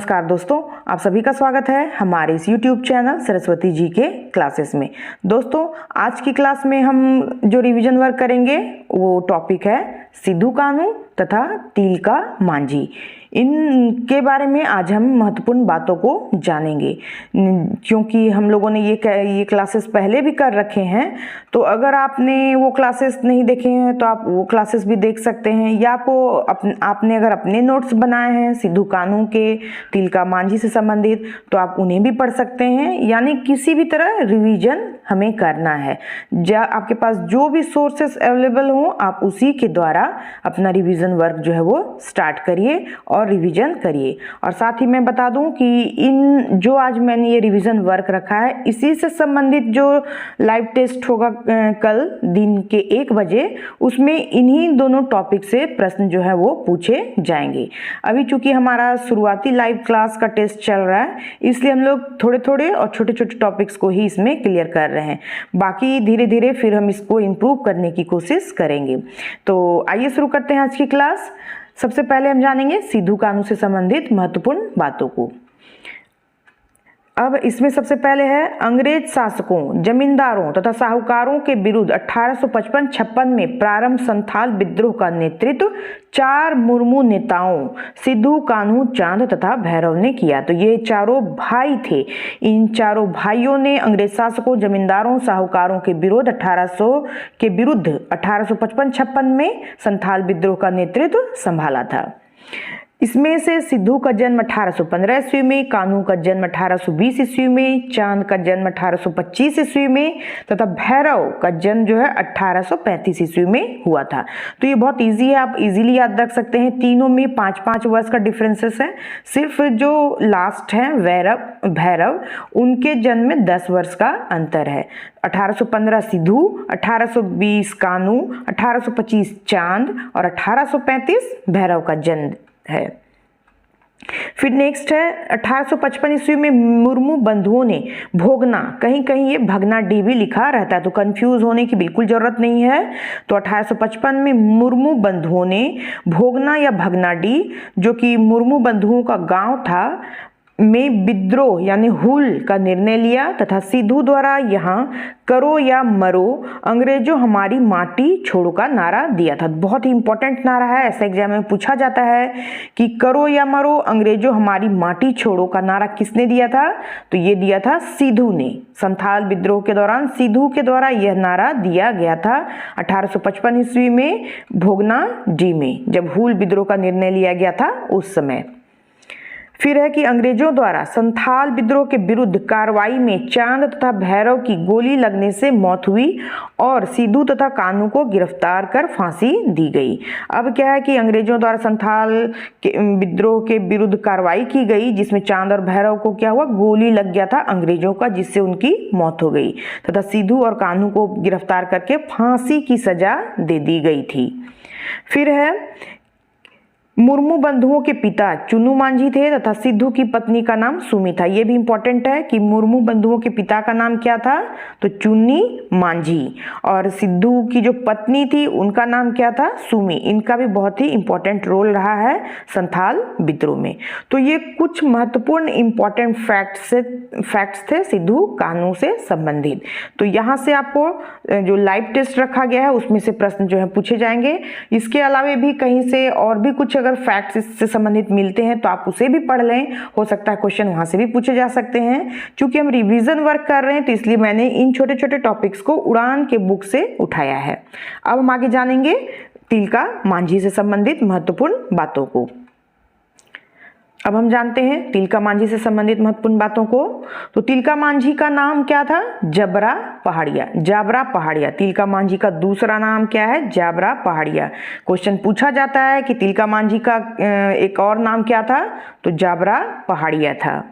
नमस्कार दोस्तों, आप सभी का स्वागत है हमारे इस YouTube चैनल सरस्वती जी के क्लासेस में। दोस्तों, आज की क्लास में हम जो रिवीजन वर्क करेंगे वो टॉपिक है सिद्धू कान्हू तथा तिलका मांझी। इनके बारे में आज हम महत्वपूर्ण बातों को जानेंगे, क्योंकि हम लोगों ने ये क्लासेस पहले भी कर रखे हैं। तो अगर आपने वो क्लासेस नहीं देखे हैं तो आप वो क्लासेस भी देख सकते हैं, या आपने अगर अपने नोट्स बनाए हैं सिद्धू कान्हू के, तिलका मांझी से संबंधित, तो आप उन्हें भी पढ़ सकते हैं। यानी किसी भी तरह रिवीजन हमें करना है। आपके पास जो भी सोर्सेस अवेलेबल हो, आप उसी के द्वारा अपना रिवीजन वर्क जो है वो स्टार्ट करिए और रिवीजन करिए। और साथ ही मैं बता दूं कि जो आज मैंने ये रिवीजन वर्क रखा है, इसी से संबंधित जो लाइव टेस्ट होगा कल दिन के 1 बजे, उसमें इन्हीं दोनों टॉपिक से प्रश्न जो है वो पूछे जाएंगे। अभी चूंकि हमारा शुरुआती लाइव क्लास का टेस्ट चल रहा है, इसलिए हम लोग थोड़े थोड़े और छोटे छोटे टॉपिक्स को ही इसमें क्लियर कर रहे हैं। बाकी धीरे धीरे फिर हम इसको इम्प्रूव करने की कोशिश करेंगे। तो आइए शुरू करते हैं आज की क्लास। सबसे पहले हम जानेंगे सिद्धू कान्हू से संबंधित महत्वपूर्ण बातों को। अब इसमें सबसे पहले है अंग्रेज शासकों, जमींदारों तथा साहूकारों के विरुद्ध 1855-56 में प्रारंभ संथाल विद्रोह का नेतृत्व 4 मुर्मू नेताओं सिद्धू, कान्हू, चांद तथा भैरव ने किया। तो ये चारों भाई थे। इन चारों भाइयों ने अंग्रेज शासकों, जमींदारों, साहूकारों के विरुद्ध 1855-56 में संथाल विद्रोह का नेतृत्व संभाला था। इसमें से सिद्धू का जन्म 1815 ईस्वी में, कान्हू का जन्म 1820 ईस्वी में, चांद का जन्म 1825 ईस्वी में तथा भैरव का जन्म जो है 1835 ईस्वी में हुआ था। तो ये बहुत इजी है, आप इजीली याद रख सकते हैं। तीनों में 5-5 वर्ष का डिफरेंसेस है। सिर्फ जो लास्ट है भैरव, उनके जन्म में 10 वर्ष का अंतर है। 1815 सिद्धू, 1820 कान्हू, 1825 चांद और 1835 भैरव का जन्म है। फिर नेक्स्ट है 1855 ईस्वी में मुर्मू बंधुओं ने भोगना, कहीं कहीं ये भगना डी भी लिखा रहता है, तो कंफ्यूज होने की बिल्कुल जरूरत नहीं है। तो 1855 में मुर्मू बंधुओं ने भोगना या भगना डी, जो कि मुर्मू बंधुओं का गांव था, में विद्रोह यानी हुल का निर्णय लिया तथा सिद्धू द्वारा यहाँ करो या मरो, अंग्रेजों हमारी माटी छोड़ो का नारा दिया था। बहुत ही इंपॉर्टेंट नारा है, ऐसे एग्जाम में पूछा जाता है कि करो या मरो, अंग्रेजों हमारी माटी छोड़ो का नारा किसने दिया था? तो ये दिया था सिद्धू ने। संथाल विद्रोह के दौरान सिद्धू के द्वारा यह नारा दिया गया था 1855 ईस्वी में भोगना डी में, जब हुल विद्रोह का निर्णय लिया गया था उस समय। फिर है कि अंग्रेजों द्वारा संथाल विद्रोह के विरुद्ध कार्रवाई में चांद तथा भैरव की गोली लगने से मौत हुई और सिद्धू तथा कान्हू को गिरफ्तार कर फांसी दी गई। अब क्या है कि अंग्रेजों द्वारा संथाल के विद्रोह के विरुद्ध कार्रवाई की गई, जिसमें चांद और भैरव को क्या हुआ, गोली लग गया था अंग्रेजों का, जिससे उनकी मौत हो गई तथा सिद्धू और कान्हू को गिरफ्तार करके फांसी की सजा दे दी गई थी। फिर है मुर्मू बंधुओं के पिता चुन्नू मांझी थे तथा सिद्धू की पत्नी का नाम सुमी था। यह भी इंपॉर्टेंट है कि मुर्मू बंधुओं के पिता का नाम क्या था, तो चुन्नी मांझी, और सिद्धू की जो पत्नी थी उनका नाम क्या था, सुमी। इनका भी बहुत ही इंपॉर्टेंट रोल रहा है संथाल विद्रोह में। तो ये कुछ महत्वपूर्ण इंपॉर्टेंट फैक्ट्स थे सिद्धू कान्हू से संबंधित। तो यहाँ से आपको जो लाइव टेस्ट रखा गया है उसमें से प्रश्न जो है पूछे जाएंगे। इसके अलावा भी कहीं से और भी कुछ अगर फैक्ट्स इससे संबंधित मिलते हैं तो आप उसे भी पढ़ लें, हो सकता है क्वेश्चन वहां से भी पूछे जा सकते हैं। क्योंकि हम रिवीजन वर्क कर रहे हैं तो इसलिए मैंने इन छोटे छोटे टॉपिक्स को उड़ान के बुक से उठाया है। अब हम आगे जानेंगे तिलका मांझी से संबंधित महत्वपूर्ण बातों को। अब हम जानते हैं तिलका मांझी से संबंधित महत्वपूर्ण बातों को। तो तिलका मांझी का नाम क्या था, जाबरा पहाड़िया। तिलका मांझी का दूसरा नाम क्या है, जाबरा पहाड़िया। क्वेश्चन पूछा जाता है कि तिलका मांझी का एक और नाम क्या था, तो जाबरा पहाड़िया था।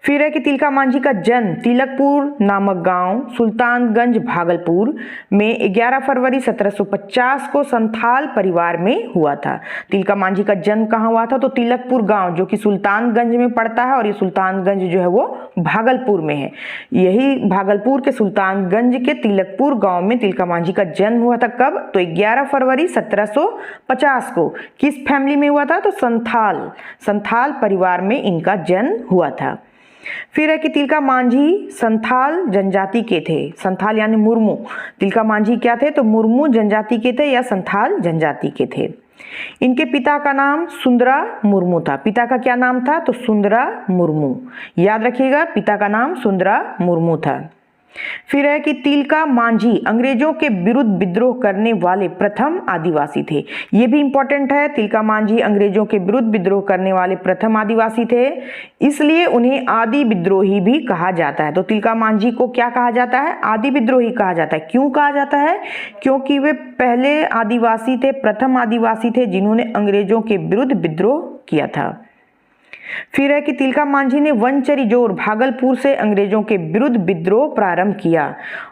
फिर है कि तिलका मांझी का जन्म तिलकपुर नामक गांव सुल्तानगंज भागलपुर में 11 फरवरी 1750 को संथाल परिवार में हुआ था। तिलका मांझी का जन्म कहाँ हुआ था? तो तिलकपुर गांव जो कि सुल्तानगंज में पड़ता है, और ये सुल्तानगंज जो है वो भागलपुर में है। यही भागलपुर के सुल्तानगंज के तिलकपुर गांव में तिलका मांझी का जन्म हुआ था। कब? तो 11 फरवरी 1750 को। किस फैमिली में हुआ था? तो संथाल परिवार में इनका जन्म हुआ था। फिर है कि तिलका मांझी संथाल जनजाति के थे। संथाल यानी मुर्मू। तिलका मांझी क्या थे? तो मुर्मू जनजाति के थे या संथाल जनजाति के थे। इनके पिता का नाम सुंदरा मुर्मू था। पिता का क्या नाम था? तो सुंदरा मुर्मू। याद रखिएगा, पिता का नाम सुंदरा मुर्मू था। फिर है कि तिलका मांझी अंग्रेजों के विरुद्ध विद्रोह करने वाले प्रथम आदिवासी थे। ये भी इंपॉर्टेंट है। तिलका मांझी अंग्रेजों के विरुद्ध विद्रोह करने वाले प्रथम आदिवासी थे, इसलिए उन्हें आदि विद्रोही भी कहा जाता है। तो तिलका मांझी को क्या कहा जाता है? आदि विद्रोही कहा जाता है। क्यों कहा जाता है? क्योंकि वे पहले आदिवासी थे, प्रथम आदिवासी थे जिन्होंने अंग्रेजों के विरुद्ध विद्रोह किया था। फिर है कि तिलका मांझी ने वनचरी जोर भागलपुर से अंग्रेजों के विरुद्ध विद्रोह प्रारंभ किया,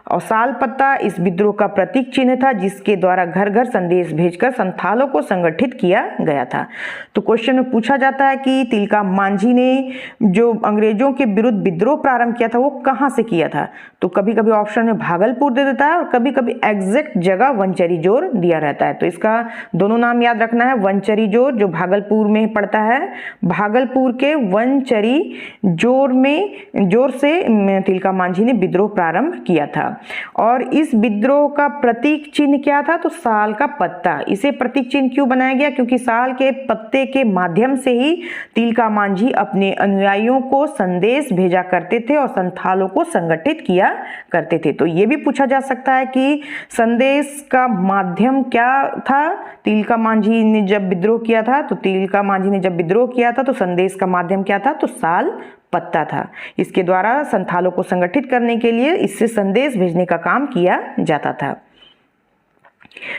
और साल पत्ता इस विद्रोह का प्रतीक चिन्ह था जिसके द्वारा घर घर संदेश भेजकर संथालों को संगठित किया गया था। तो क्वेश्चन में पूछा जाता है कि तिलका मांझी ने जो अंग्रेजों के विरुद्ध विद्रोह प्रारंभ किया था वो कहाँ से किया था? तो कभी कभी ऑप्शन में भागलपुर दे देता है और कभी कभी एग्जैक्ट जगह वनचरी जोर दिया रहता है। तो इसका दोनों नाम याद रखना है। वनचरी जोर जो भागलपुर में पड़ता है, भागलपुर के वनचरी जोर से तिलका मांझी ने विद्रोह प्रारंभ किया था। और इस विद्रोह का प्रतीक चिन्ह क्या था? तो साल का पत्ता। इसे प्रतीक चिन्ह क्यों बनाया गया? क्योंकि साल के पत्ते के माध्यम से ही तिलका मांझी अपने अनुयायियों को संदेश भेजा करते थे और संथालों को संगठित किया करते थे। तो ये भी पूछा जा सकता है कि संदेश का माध्यम क्या था? तिलका मांझी ने जब विद्रोह किया था, तो तिलका मांझी ने जब विद्रोह किया था तो संदेश का माध्यम क्या था? तो साल पत्ता था। इसके द्वारा संथालों को संगठित करने के लिए इससे संदेश भेजने का काम किया जाता था।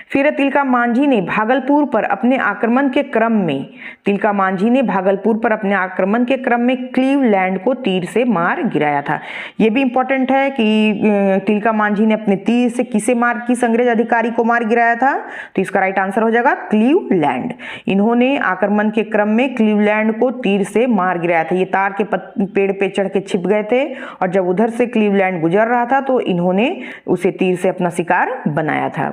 फिर तिलका मांझी ने भागलपुर पर अपने आक्रमण के क्रम में क्लीवलैंड को तीर से मार गिराया था। यह भी इंपॉर्टेंट है कि तिलका मांझी ने अपने तीर से किस अंग्रेज अधिकारी को मार गिराया था? तो इसका राइट आंसर हो जाएगा क्लीवलैंड। इन्होंने आक्रमण के क्रम में क्लीवलैंड को तीर से मार गिराया था। ये तार के पेड़ पे चढ़ के छिप गए थे, और जब उधर से क्लीवलैंड गुजर रहा था तो इन्होंने उसे तीर से अपना शिकार बनाया था।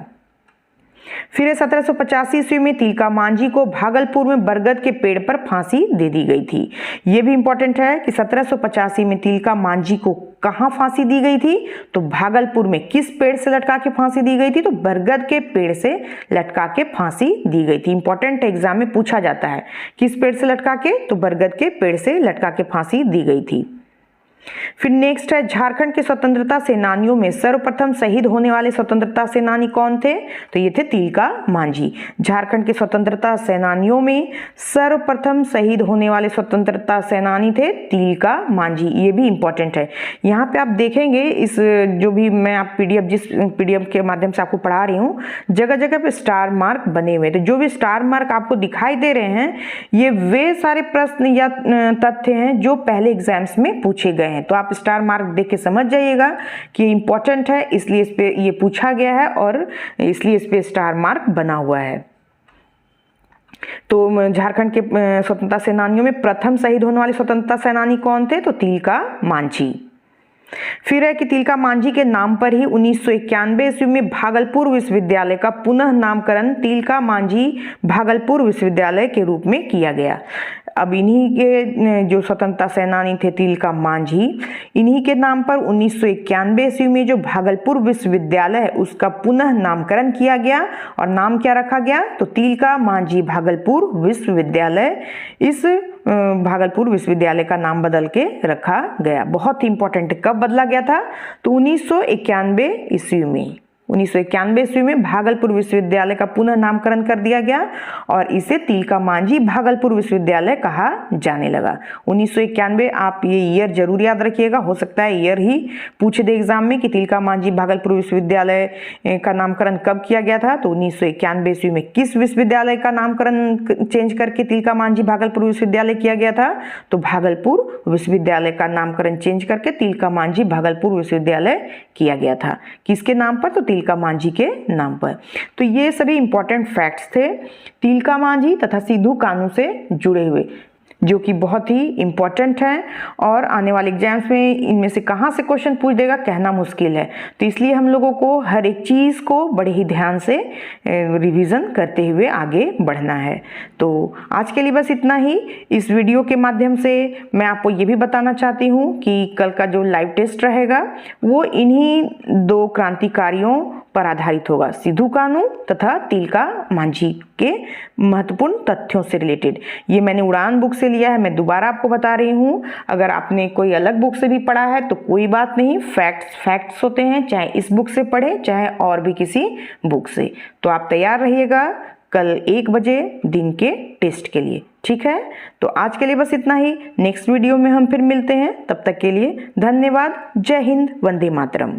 फिर 1785 ईस्वी में तिलका मांझी को भागलपुर में बरगद के पेड़ पर फांसी दे दी गई थी। यह भी इंपॉर्टेंट है कि 1785 में तिलका मांझी को कहां फांसी दी गई थी? तो भागलपुर में। किस पेड़ से लटका के फांसी दी गई थी? तो बरगद के पेड़ से लटका के फांसी दी गई थी। इंपॉर्टेंट एग्जाम में पूछा जाता है किस पेड़ से लटका के? तो बरगद के पेड़ से लटका के फांसी दी गई थी। फिर नेक्स्ट है, झारखंड के स्वतंत्रता सेनानियों में सर्वप्रथम शहीद होने वाले स्वतंत्रता सेनानी कौन थे? तो ये थे तिलका मांझी। झारखंड के स्वतंत्रता सेनानियों में सर्वप्रथम शहीद होने वाले स्वतंत्रता सेनानी थे तिलका मांझी। ये भी इंपॉर्टेंट है। यहाँ पे आप देखेंगे इस जो भी मैं आप जिस पीडीएफ के माध्यम से आपको पढ़ा रही हूँ, जगह जगह पे स्टार मार्क बने हुए थे। जो भी स्टार मार्क आपको दिखाई दे रहे हैं ये वे सारे प्रश्न या तथ्य हैं जो पहले एग्जाम्स में पूछे गए हैं। तो आप स्टार मार्क देख के समझ जाइएगा कि ये इंपॉर्टेंट है, इसलिए इस पे ये पूछा गया है और इसलिए इस पे स्टार मार्क बना हुआ है। तो झारखंड के स्वतंत्रता सेनानियों में प्रथम शहीद होने वाले स्वतंत्रता सेनानी कौन थे? तो तिलका मांझी। फिर है कि तिलका मांझी के नाम पर ही 1991 ईस्वी में भागलपुर विश्वविद्यालय का पुनः नामकरण तिलका मांझी भागलपुर विश्वविद्यालय के रूप में किया गया। अब इन्हीं के जो स्वतंत्रता सेनानी थे तिलका मांझी, इन्हीं के नाम पर 1991 ईस्वी में जो भागलपुर विश्वविद्यालय है उसका पुनः नामकरण किया गया। और नाम क्या रखा गया? तो तिलका मांझी भागलपुर विश्वविद्यालय। इस भागलपुर विश्वविद्यालय का नाम बदल के रखा गया। बहुत ही इंपॉर्टेंट। कब बदला गया था? तो 1991 ईस्वी में। 1991 ईस्वी में भागलपुर विश्वविद्यालय का पुनः नामकरण कर दिया गया और इसे तिलका मांझी भागलपुर विश्वविद्यालय कहा जाने लगा। 1991, आप ये ईयर जरूर याद रखिएगा, हो सकता है ईयर ही पूछ दे एग्जाम में कि तिलका मांझी भागलपुर विश्वविद्यालय का नामकरण कब किया गया था। तो 1991 ईस्वी में किस विश्वविद्यालय का नामकरण चेंज करके तिलका मांझी भागलपुर विश्वविद्यालय किया गया था? तो भागलपुर विश्वविद्यालय का नामकरण चेंज करके तिलका मांझी भागलपुर विश्वविद्यालय किया गया था। किसके नाम पर? तो तिलका मांझी के नाम पर। तो ये सभी इंपॉर्टेंट फैक्ट्स थे तिलका मांझी तथा सिद्धू कानू से जुड़े हुए, जो कि बहुत ही इम्पॉर्टेंट है और आने वाले एग्जाम्स में इनमें से कहाँ से क्वेश्चन पूछ देगा कहना मुश्किल है। तो इसलिए हम लोगों को हर एक चीज़ को बड़े ही ध्यान से रिवीजन करते हुए आगे बढ़ना है। तो आज के लिए बस इतना ही। इस वीडियो के माध्यम से मैं आपको ये भी बताना चाहती हूँ कि कल का जो लाइव टेस्ट रहेगा वो इन्हीं दो क्रांतिकारियों पर आधारित होगा, सिद्धू कानू तथा तिलका मांझी के महत्वपूर्ण तथ्यों से रिलेटेड। ये मैंने उड़ान बुक से लिया है, मैं दोबारा आपको बता रही हूँ। अगर आपने कोई अलग बुक से भी पढ़ा है तो कोई बात नहीं, फैक्ट्स होते हैं, चाहे इस बुक से पढ़े चाहे और भी किसी बुक से। तो आप तैयार रहिएगा कल 1 बजे दिन के टेस्ट के लिए, ठीक है? तो आज के लिए बस इतना ही। नेक्स्ट वीडियो में हम फिर मिलते हैं, तब तक के लिए धन्यवाद। जय हिंद, वंदे मातरम।